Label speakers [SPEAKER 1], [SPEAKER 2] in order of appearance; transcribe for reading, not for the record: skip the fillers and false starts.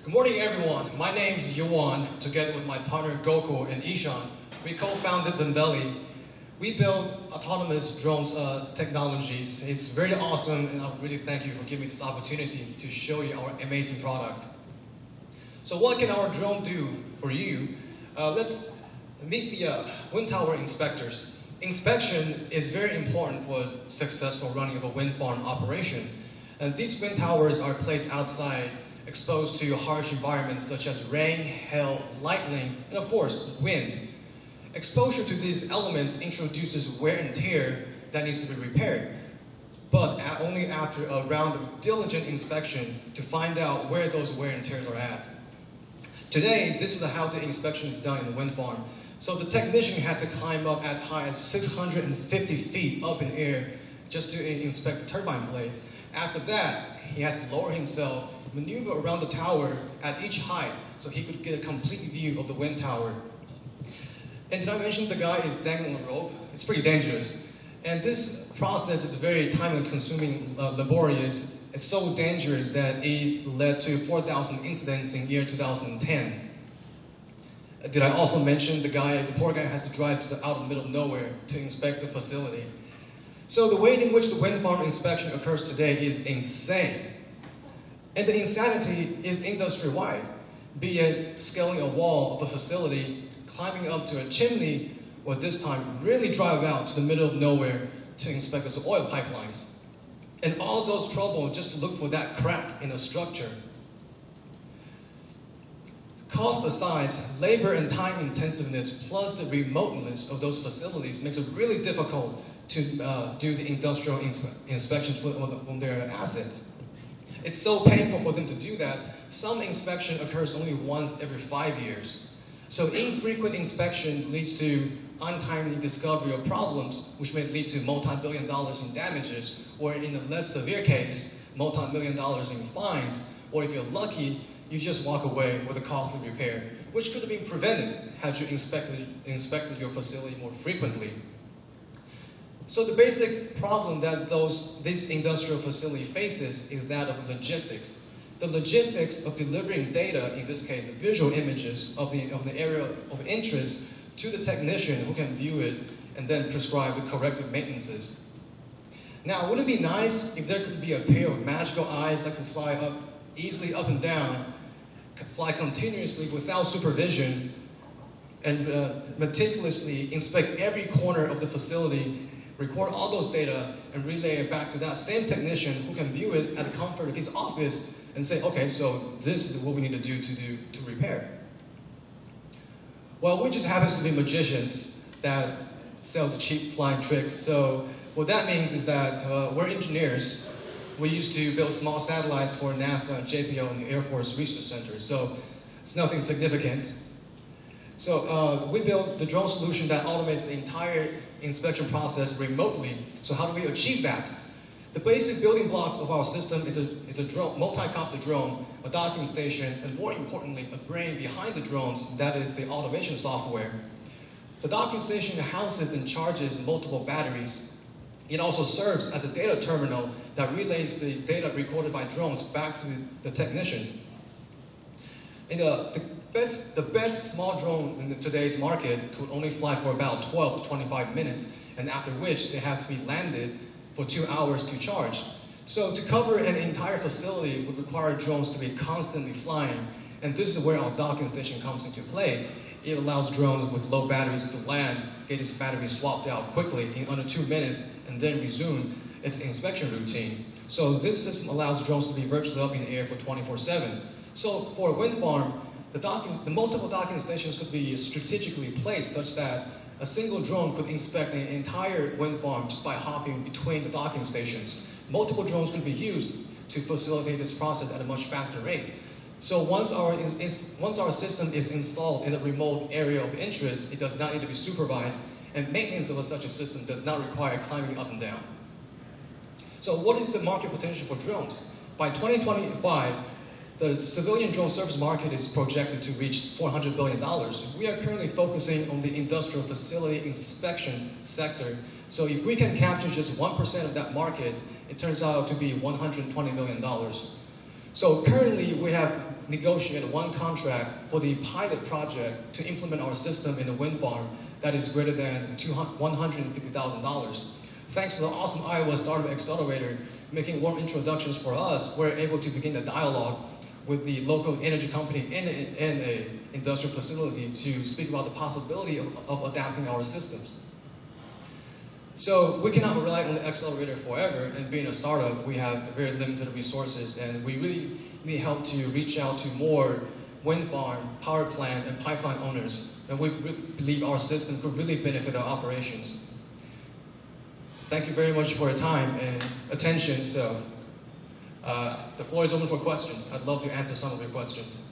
[SPEAKER 1] Good morning, everyone. My name is Yuan. Together with my partner Gokul and Ishan, we co-founded Vinveli. We build autonomous drones technologies. It's very awesome, and I really thank you for giving me this opportunity to show you our amazing product. So what can our drone do for you? Let's meet the wind tower inspectors. Inspection is very important for successful running of a wind farm operation. And these wind towers are placed outside, exposed to harsh environments such as rain, hail, lightning, and of course, wind. Exposure to these elements introduces wear and tear that needs to be repaired, but only after a round of diligent inspection to find out where those wear and tears are at. Today, this is how the inspection is done in the wind farm. So the technician has to climb up as high as 650 feet up in air just to inspect the turbine blades. After that, he has to lower himself, maneuver around the tower at each height so he could get a complete view of the wind tower. And did I mention the guy is dangling a rope? It's pretty dangerous. And this process is very time-consuming, laborious. It's so dangerous that it led to 4,000 incidents in year 2010. Did I also mention the poor guy has to drive to the out of the middle of nowhere to inspect the facility. So the way in which the wind farm inspection occurs today is insane. And the insanity is industry-wide, be it scaling a wall of a facility, climbing up to a chimney, or this time really drive out to the middle of nowhere to inspect the oil pipelines. And all those trouble just to look for that crack in the structure. Cost aside, labor and time intensiveness plus the remoteness of those facilities makes it really difficult to do the industrial inspections on their assets. It's so painful for them to do that. Some inspection occurs only once every 5 years. So infrequent inspection leads to untimely discovery of problems, which may lead to multi-billion dollars in damages, or in a less severe case, multi-million dollars in fines, or if you're lucky, you just walk away with a costly repair, which could have been prevented had you inspected your facility more frequently. So the basic problem that this industrial facility faces is that of logistics. The logistics of delivering data, in this case, the visual images of the area of interest to the technician who can view it and then prescribe the corrective maintenances. Now, wouldn't it be nice if there could be a pair of magical eyes that could fly up easily up and down, fly continuously without supervision, and meticulously inspect every corner of the facility, record all those data, and relay it back to that same technician who can view it at the comfort of his office and say, okay, so this is what we need to do to repair. Well, we just happens to be magicians that sells cheap flying tricks. So what that means is that we're engineers. We used to build small satellites for NASA, JPL, and the Air Force Research Center. So it's nothing significant. So we built the drone solution that automates the entire inspection process remotely. So how do we achieve that? The basic building blocks of our system is a drone, multi-copter drone, a docking station, and more importantly, a brain behind the drones, that is the automation software. The docking station houses and charges multiple batteries. It also serves as a data terminal that relays the data recorded by drones back to the technician. And the best small drones in today's market could only fly for about 12 to 25 minutes, and after which they have to be landed for 2 hours to charge. So to cover an entire facility would require drones to be constantly flying, and this is where our docking station comes into play. It allows drones with low batteries to land, get its battery swapped out quickly in under 2 minutes, and then resume its inspection routine. So this system allows drones to be virtually up in the air for 24/7. So for a wind farm, the multiple docking stations could be strategically placed such that a single drone could inspect an entire wind farm just by hopping between the docking stations. Multiple drones could be used to facilitate this process at a much faster rate. So once our system is installed in a remote area of interest, it does not need to be supervised, and maintenance of such a system does not require climbing up and down. So what is the market potential for drones? By 2025, the civilian drone service market is projected to reach $400 billion. We are currently focusing on the industrial facility inspection sector. So if we can capture just 1% of that market, it turns out to be $120 million. So currently we have negotiated one contract for the pilot project to implement our system in the wind farm that is greater than $150,000. Thanks to the awesome Iowa Startup Accelerator making warm introductions for us, we're able to begin a dialogue with the local energy company in an industrial facility to speak about the possibility of adapting our systems. So we cannot rely on the accelerator forever, and being a startup, we have very limited resources, and we really need help to reach out to more wind farm, power plant, and pipeline owners, and we believe our system could really benefit our operations. Thank you very much for your time and attention. So the floor is open for questions. I'd love to answer some of your questions.